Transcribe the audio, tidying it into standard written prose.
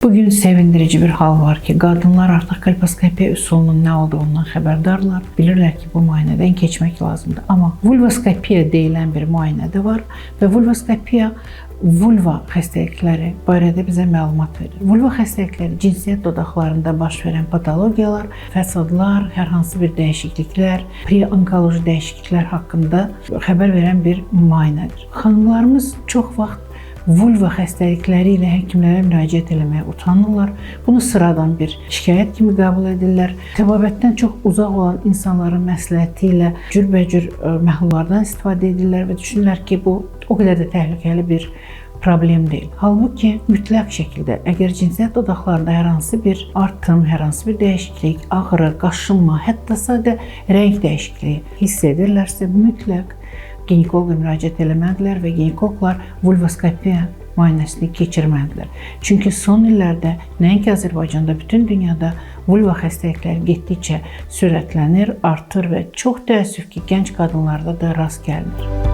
Bugün sevindirici bir hal var ki, qadınlar artıq kolposkopiya üsulunun nə olduğundan xəbərdarlar. Bilirlər ki, bu müayinədən keçmək lazımdır. Amma vulvoskopiya deyilən bir müayinə də var və vulvoskopiya vulva xəstəlikləri barədə bizə məlumat verir. Vulva xəstəlikləri cinsiyyət dodaqlarında baş verən patologiyalar, fəsadlar, hər hansı bir dəyişikliklər, pre-onkoloji dəyişikliklər haqqında xəbər verən bir müayinədir. Xanımlarımız çox vaxt vulva xəstəlikləri ilə həkimlərə müraciət etməyə utanırlar. Bunu sıradan bir şikayət kimi qəbul edirlər. Təbabətdən çox uzaq olan insanların məsləhəti ilə cürbəcür məhlullardan istifadə edirlər və düşünürlər ki, bu o qədər də təhlükəli bir problem deyil. Halbuki mütləq şəkildə əgər cinsiyyət dodaqlarında hər hansı bir artım, hər hansı bir dəyişiklik, ağrı, qaşınma, hətta sadə rəng dəyişikliyi hiss edirlərsə, mütləq ginekoloqa müraciət etməlidirlər və ginekoloqlar vulvoskopiya müayinəsini keçirməlidirlər. Çünki son illərdə nəinki Azərbaycanda, bütün dünyada vulva xəstəlikləri getdikcə sürətlənir, artır və çox təəssüf ki, gənc qadınlarda da rast gəlinir.